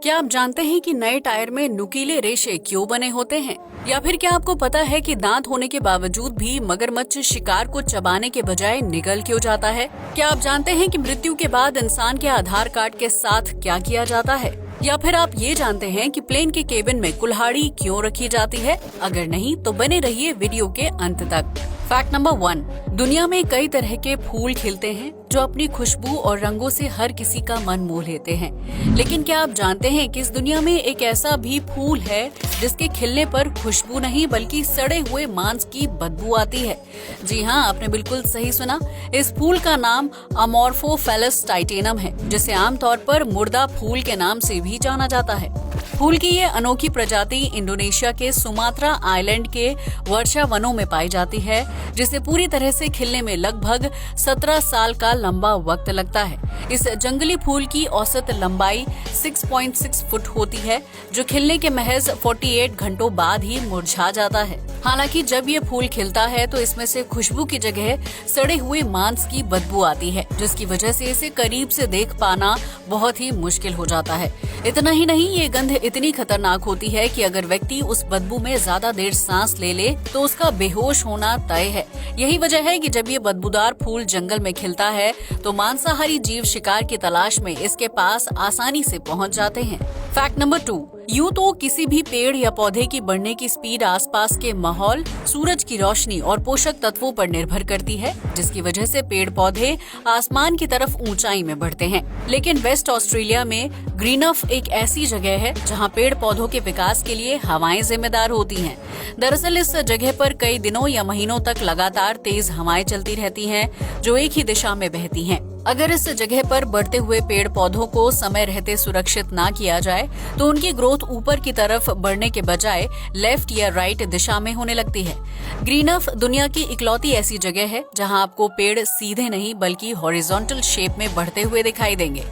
क्या आप जानते हैं कि नए टायर में नुकीले रेशे क्यों बने होते हैं? या फिर क्या आपको पता है कि दांत होने के बावजूद भी मगरमच्छ शिकार को चबाने के बजाय निगल क्यों जाता है? क्या आप जानते हैं कि मृत्यु के बाद इंसान के आधार कार्ड के साथ क्या किया जाता है? या फिर आप ये जानते हैं कि प्लेन के केबिन में कुल्हाड़ी क्यों रखी जाती है? अगर नहीं तो बने रहिए वीडियो के अंत तक। फैक्ट नंबर 1, दुनिया में कई तरह के फूल खिलते हैं जो अपनी खुशबू और रंगों से हर किसी का मन मोह लेते हैं। लेकिन क्या आप जानते हैं कि इस दुनिया में एक ऐसा भी फूल है जिसके खिलने पर खुशबू नहीं बल्कि सड़े हुए मांस की बदबू आती है? जी हाँ, आपने बिल्कुल सही सुना। इस फूल का नाम अमोर्फोफेलस टाइटेनम है, जिसे आमतौर पर मुर्दा फूल के नाम से भी जाना जाता है। फूल की ये अनोखी प्रजाति इंडोनेशिया के सुमात्रा आइलैंड के वर्षा वनों में पाई जाती है, जिसे पूरी तरह से खिलने में लगभग 17 साल का लंबा वक्त लगता है। इस जंगली फूल की औसत लंबाई 6.6 फुट होती है, जो खिलने के महज 48 घंटों बाद ही मुरझा जाता है। हालांकि जब ये फूल खिलता है तो इसमें से खुशबू की जगह सड़े हुए मांस की बदबू आती है, जिसकी वजह से इसे करीब से देख पाना बहुत ही मुश्किल हो जाता है। इतना ही नहीं, ये गंध इतनी खतरनाक होती है कि अगर व्यक्ति उस बदबू में ज्यादा देर सांस ले ले तो उसका बेहोश होना तय है। यही वजह है कि जब ये बदबूदार फूल जंगल में खिलता है तो मांसाहारी जीव शिकार की तलाश में इसके पास आसानी से पहुंच जाते हैं। फैक्ट नंबर 2, यूं तो किसी भी पेड़ या पौधे की बढ़ने की स्पीड आसपास के माहौल, सूरज की रोशनी और पोषक तत्वों पर निर्भर करती है, जिसकी वजह से पेड़ पौधे आसमान की तरफ ऊंचाई में बढ़ते हैं। लेकिन वेस्ट ऑस्ट्रेलिया में ग्रीनफ एक ऐसी जगह है जहां पेड़ पौधों के विकास के लिए हवाएं जिम्मेदार होती हैं। दरअसल इस जगह पर कई दिनों या महीनों तक लगातार तेज हवाएं चलती रहती हैं, जो एक ही दिशा में बहती हैं। अगर इस जगह पर बढ़ते हुए पेड़ पौधों को समय रहते सुरक्षित ना किया जाए तो उनकी ग्रोथ ऊपर की तरफ बढ़ने के बजाय लेफ्ट या राइट दिशा में होने लगती है। ग्रीनफ दुनिया की इकलौती ऐसी जगह है जहां आपको पेड़ सीधे नहीं बल्कि हॉरिजॉन्टल शेप में बढ़ते हुए दिखाई देंगे।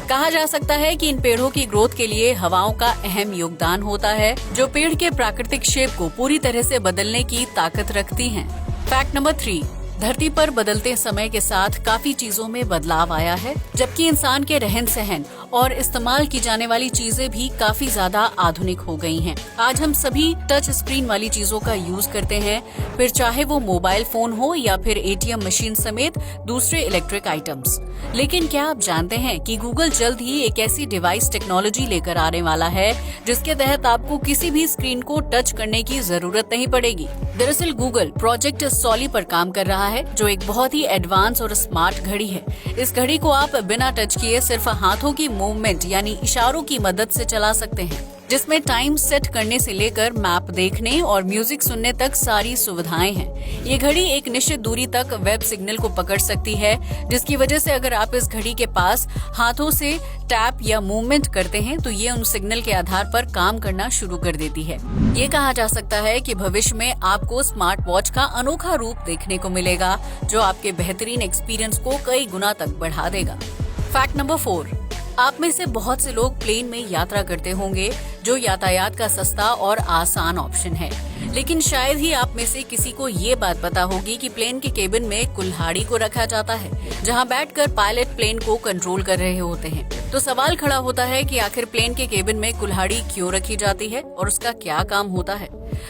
कहा जा सकता है कि इन पेड़ों की ग्रोथ के लिए हवाओं का अहम योगदान होता है, जो पेड़ के प्राकृतिक शेप को पूरी तरह से बदलने की ताकत रखती हैं। फैक्ट नंबर 3, धरती पर बदलते समय के साथ काफी चीजों में बदलाव आया है, जबकि इंसान के रहन सहन और इस्तेमाल की जाने वाली चीजें भी काफी ज्यादा आधुनिक हो गई हैं। आज हम सभी टच स्क्रीन वाली चीजों का यूज करते हैं, फिर चाहे वो मोबाइल फोन हो या फिर एटीएम मशीन समेत दूसरे इलेक्ट्रिक आइटम्स। लेकिन क्या आप जानते हैं कि गूगल जल्द ही एक ऐसी डिवाइस टेक्नोलॉजी लेकर आने वाला है जिसके तहत आपको किसी भी स्क्रीन को टच करने की जरूरत नहीं पड़ेगी। दरअसल गूगल प्रोजेक्ट सॉली पर काम कर रहा है, जो एक बहुत ही एडवांस और स्मार्ट घड़ी है। इस घड़ी को आप बिना टच किए सिर्फ हाथों की मूवमेंट यानी इशारों की मदद से चला सकते हैं, जिसमें टाइम सेट करने से लेकर मैप देखने और म्यूजिक सुनने तक सारी सुविधाएं हैं। ये घड़ी एक निश्चित दूरी तक वेब सिग्नल को पकड़ सकती है, जिसकी वजह से अगर आप इस घड़ी के पास हाथों से टैप या मूवमेंट करते हैं तो ये उन सिग्नल के आधार पर काम करना शुरू कर देती है। ये कहा जा सकता है कि भविष्य में आपको स्मार्ट वॉच का अनोखा रूप देखने को मिलेगा, जो आपके बेहतरीन एक्सपीरियंस को कई गुना तक बढ़ा देगा। फैक्ट नंबर 4, आप में से बहुत से लोग प्लेन में यात्रा करते होंगे, जो यातायात का सस्ता और आसान ऑप्शन है। लेकिन शायद ही आप में से किसी को ये बात पता होगी कि प्लेन के केबिन में कुल्हाड़ी को रखा जाता है, जहां बैठकर पायलट प्लेन को कंट्रोल कर रहे होते हैं। तो सवाल खड़ा होता है कि आखिर प्लेन के केबिन में कुल्हाड़ी क्यों रखी जाती है और उसका क्या काम होता है?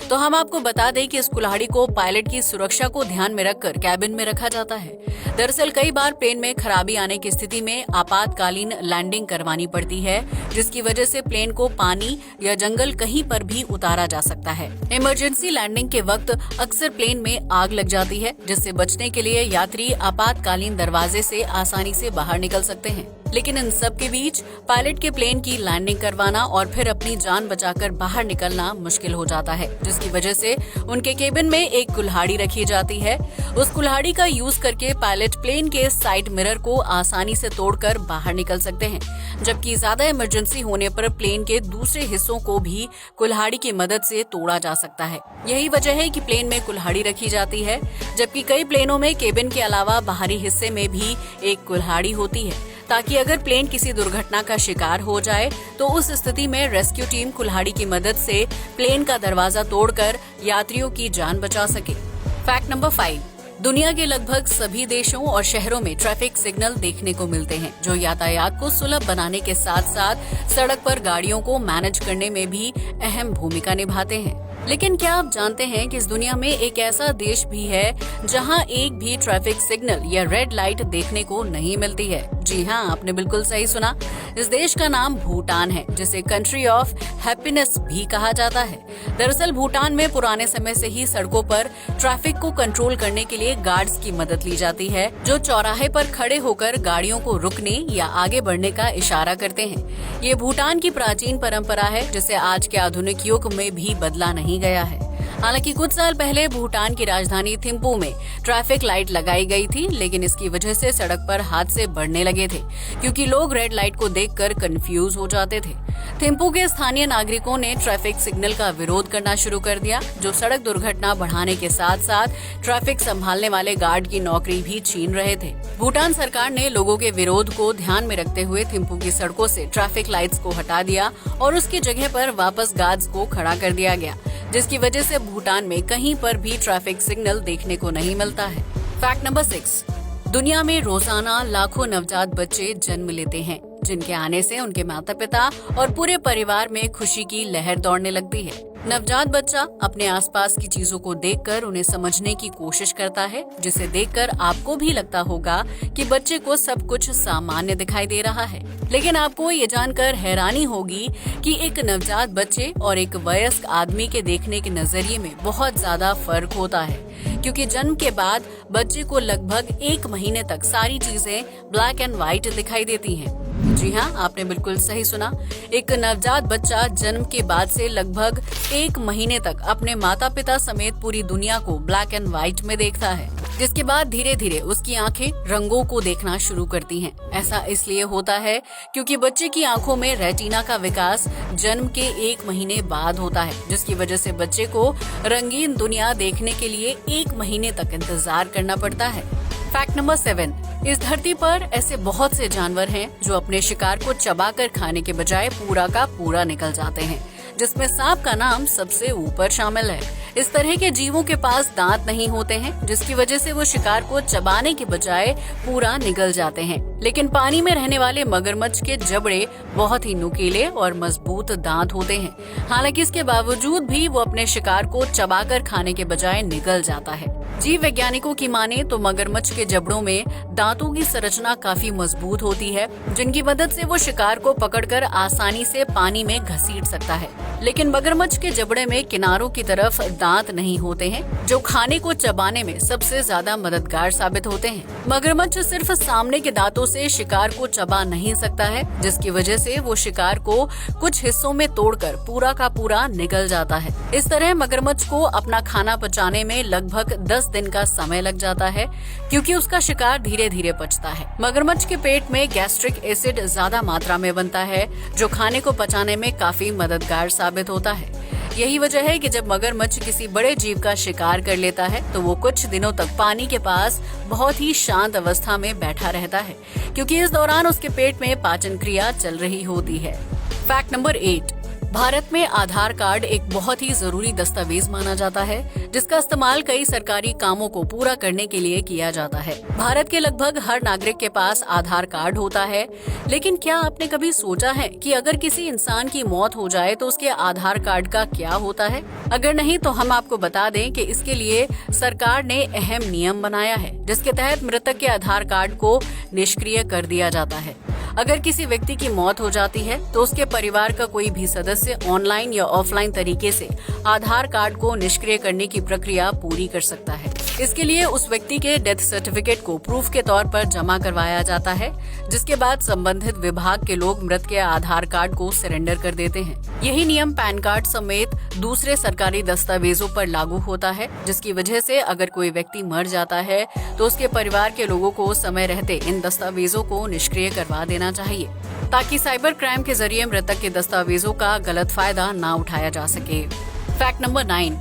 तो हम आपको बता दें कि इस कुल्हाड़ी को पायलट की सुरक्षा को ध्यान में रखकर कैबिन में रखा जाता है। दरअसल कई बार प्लेन में खराबी आने की स्थिति में आपातकालीन लैंडिंग करवानी पड़ती है, जिसकी वजह से प्लेन को पानी या जंगल कहीं पर भी उतारा जा सकता है। इमरजेंसी लैंडिंग के वक्त अक्सर प्लेन में आग लग जाती है, जिससे बचने के लिए यात्री आपातकालीन दरवाजे से आसानी से बाहर निकल सकते हैं। लेकिन इन सब के बीच पायलट के प्लेन की लैंडिंग करवाना और फिर अपनी जान बचाकर बाहर निकलना मुश्किल हो जाता है, जिसकी वजह से उनके केबिन में एक कुल्हाड़ी रखी जाती है। उस कुल्हाड़ी का यूज करके पायलट प्लेन के साइड मिरर को आसानी से तोड़कर बाहर निकल सकते हैं, जबकि ज्यादा इमरजेंसी होने पर प्लेन के दूसरे हिस्सों को भी कुल्हाड़ी की मदद से तोड़ा जा सकता है। यही वजह है कि प्लेन में कुल्हाड़ी रखी जाती है, जबकि कई प्लेनों में केबिन के अलावा बाहरी हिस्से में भी एक कुल्हाड़ी होती है, ताकि अगर प्लेन किसी दुर्घटना का शिकार हो जाए तो उस स्थिति में रेस्क्यू टीम कुल्हाड़ी की मदद से प्लेन का दरवाजा तोड़कर यात्रियों की जान बचा सके। फैक्ट नंबर 5, दुनिया के लगभग सभी देशों और शहरों में ट्रैफिक सिग्नल देखने को मिलते हैं, जो यातायात को सुलभ बनाने के साथ साथ सड़क पर गाड़ियों को मैनेज करने में भी अहम भूमिका निभाते हैं। लेकिन क्या आप जानते हैं कि इस दुनिया में एक ऐसा देश भी है जहां एक भी ट्रैफिक सिग्नल या रेड लाइट देखने को नहीं मिलती है? जी हाँ, आपने बिल्कुल सही सुना। इस देश का नाम भूटान है, जिसे कंट्री ऑफ हैप्पीनेस भी कहा जाता है। दरअसल भूटान में पुराने समय से ही सड़कों पर ट्रैफिक को कंट्रोल करने के लिए गार्ड्स की मदद ली जाती है, जो चौराहे पर खड़े होकर गाड़ियों को रुकने या आगे बढ़ने का इशारा करते हैं। ये भूटान की प्राचीन परंपरा है, जिसे आज के आधुनिक युग में भी बदला नहीं गया है। हालांकि कुछ साल पहले भूटान की राजधानी थिम्पू में ट्रैफिक लाइट लगाई गई थी, लेकिन इसकी वजह से सड़क पर हादसे बढ़ने लगे थे, क्योंकि लोग रेड लाइट को देखकर कंफ्यूज हो जाते थे। थिम्पू के स्थानीय नागरिकों ने ट्रैफिक सिग्नल का विरोध करना शुरू कर दिया, जो सड़क दुर्घटना बढ़ाने के साथ साथ ट्रैफिक संभालने वाले गार्ड की नौकरी भी छीन रहे थे। भूटान सरकार ने लोगों के विरोध को ध्यान में रखते हुए थिम्पू की सड़कों से ट्रैफिक लाइट्स को हटा दिया और उसकी जगह पर वापस गार्ड्स को खड़ा कर दिया गया, जिसकी वजह से भूटान में कहीं पर भी ट्रैफिक सिग्नल देखने को नहीं मिलता है। फैक्ट नंबर 6, दुनिया में रोजाना लाखों नवजात बच्चे जन्म लेते हैं, जिनके आने से उनके माता पिता और पूरे परिवार में खुशी की लहर दौड़ने लगती है। नवजात बच्चा अपने आसपास की चीजों को देखकर उन्हें समझने की कोशिश करता है, जिसे देखकर आपको भी लगता होगा कि बच्चे को सब कुछ सामान्य दिखाई दे रहा है। लेकिन आपको ये जानकर हैरानी होगी कि एक नवजात बच्चे और एक वयस्क आदमी के देखने के नजरिए में बहुत ज्यादा फर्क होता है, क्योंकि जन्म के बाद बच्चे को लगभग 1 महीने तक सारी चीजें ब्लैक एंड व्हाइट दिखाई देती हैं। जी हाँ, आपने बिल्कुल सही सुना। एक नवजात बच्चा जन्म के बाद से लगभग 1 महीने तक अपने माता पिता समेत पूरी दुनिया को ब्लैक एंड व्हाइट में देखता है, जिसके बाद धीरे धीरे उसकी आंखें रंगों को देखना शुरू करती हैं। ऐसा इसलिए होता है क्योंकि बच्चे की आंखों में रेटिना का विकास जन्म के 1 महीने बाद होता है, जिसकी वजह से बच्चे को रंगीन दुनिया देखने के लिए 1 महीने तक इंतजार करना पड़ता है। फैक्ट नंबर 7, इस धरती पर ऐसे बहुत से जानवर हैं जो अपने शिकार को चबाकर खाने के बजाय पूरा का पूरा निकल जाते हैं, जिसमें सांप का नाम सबसे ऊपर शामिल है। इस तरह के जीवों के पास दांत नहीं होते हैं, जिसकी वजह से वो शिकार को चबाने के बजाय पूरा निगल जाते हैं। लेकिन पानी में रहने वाले मगरमच्छ के जबड़े बहुत ही नुकीले और मजबूत दांत होते हैं। हालांकि इसके बावजूद भी वो अपने शिकार को चबाकर खाने के बजाय निगल जाता है। जीव वैज्ञानिकों की माने तो मगरमच्छ के जबड़ों में दांतों की संरचना काफी मजबूत होती है, जिनकी मदद से वो शिकार को पकड़कर आसानी से पानी में घसीट सकता है। लेकिन मगरमच्छ के जबड़े में किनारों की तरफ दांत नहीं होते हैं, जो खाने को चबाने में सबसे ज्यादा मददगार साबित होते हैं। मगरमच्छ सिर्फ सामने के दांतों से शिकार को चबा नहीं सकता है, जिसकी वजह से वो शिकार को कुछ हिस्सों में तोड़कर पूरा का पूरा निगल जाता है। इस तरह मगरमच्छ को अपना खाना पचाने में लगभग 10 दिन का समय लग जाता है, क्योंकि उसका शिकार धीरे धीरे पचता है। मगरमच्छ के पेट में गैस्ट्रिक एसिड ज्यादा मात्रा में बनता है, जो खाने को पचाने में काफी मददगार साबित होता है। यही वजह है कि जब मगरमच्छ किसी बड़े जीव का शिकार कर लेता है तो वो कुछ दिनों तक पानी के पास बहुत ही शांत अवस्था में बैठा रहता है, क्योंकि इस दौरान उसके पेट में पाचन क्रिया चल रही होती है। फैक्ट नंबर 8, भारत में आधार कार्ड एक बहुत ही जरूरी दस्तावेज माना जाता है, जिसका इस्तेमाल कई सरकारी कामों को पूरा करने के लिए किया जाता है। भारत के लगभग हर नागरिक के पास आधार कार्ड होता है, लेकिन क्या आपने कभी सोचा है कि अगर किसी इंसान की मौत हो जाए तो उसके आधार कार्ड का क्या होता है? अगर नहीं तो हम आपको बता दें कि इसके लिए सरकार ने अहम नियम बनाया है, जिसके तहत मृतक के आधार कार्ड को निष्क्रिय कर दिया जाता है। अगर किसी व्यक्ति की मौत हो जाती है तो उसके परिवार का कोई भी सदस्य ऑनलाइन या ऑफलाइन तरीके से आधार कार्ड को निष्क्रिय करने की प्रक्रिया पूरी कर सकता है। इसके लिए उस व्यक्ति के डेथ सर्टिफिकेट को प्रूफ के तौर पर जमा करवाया जाता है, जिसके बाद संबंधित विभाग के लोग मृत के आधार कार्ड को सरेंडर कर देते हैं। यही नियम पैन कार्ड समेत दूसरे सरकारी दस्तावेजों पर लागू होता है, जिसकी वजह से अगर कोई व्यक्ति मर जाता है तो उसके परिवार के लोगों को समय रहते इन दस्तावेजों को निष्क्रिय करवा देना चाहिए, ताकि साइबर क्राइम के जरिए मृतक के दस्तावेजों का गलत फायदा न उठाया जा सके। फैक्ट नंबर 9,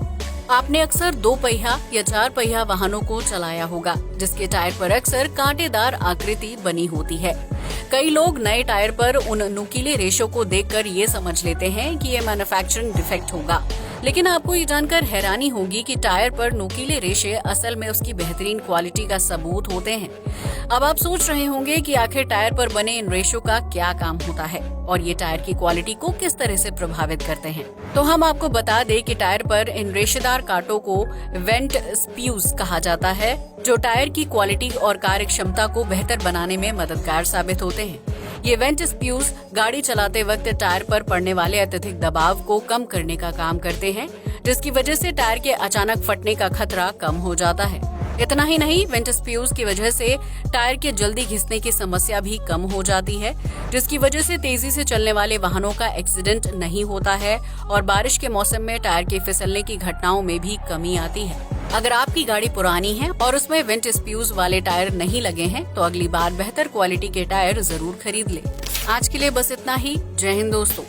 आपने अक्सर 2 पहिया या 4 पहिया वाहनों को चलाया होगा, जिसके टायर पर अक्सर कांटेदार आकृति बनी होती है। कई लोग नए टायर पर उन नुकीले रेशों को देखकर ये समझ लेते हैं कि ये मैन्युफैक्चरिंग डिफेक्ट होगा, लेकिन आपको ये जानकर हैरानी होगी कि टायर पर नुकीले रेशे असल में उसकी बेहतरीन क्वालिटी का सबूत होते हैं। अब आप सोच रहे होंगे कि आखिर टायर पर बने इन रेशों का क्या काम होता है और ये टायर की क्वालिटी को किस तरह से प्रभावित करते हैं। तो हम आपको बता दें कि टायर पर इन रेशेदार कांटों को वेंट स्प्यूज कहा जाता है, जो टायर की क्वालिटी और कार्य क्षमता को बेहतर बनाने में मददगार साबित होते हैं। ये वेंट स्प्यूज गाड़ी चलाते वक्त टायर पर पड़ने वाले अत्यधिक दबाव को कम करने का काम करते हैं, जिसकी वजह से टायर के अचानक फटने का खतरा कम हो जाता है। इतना ही नहीं, वेंट स्प्यूज की वजह से टायर के जल्दी घिसने की समस्या भी कम हो जाती है, जिसकी वजह से तेजी से चलने वाले वाहनों का एक्सीडेंट नहीं होता है और बारिश के मौसम में टायर के फिसलने की घटनाओं में भी कमी आती है। अगर आपकी गाड़ी पुरानी है और उसमें वेंट स्प्यूज वाले टायर नहीं लगे हैं, तो अगली बार बेहतर क्वालिटी के टायर जरूर खरीद ले। आज के लिए बस इतना ही। जय हिंद दोस्तों।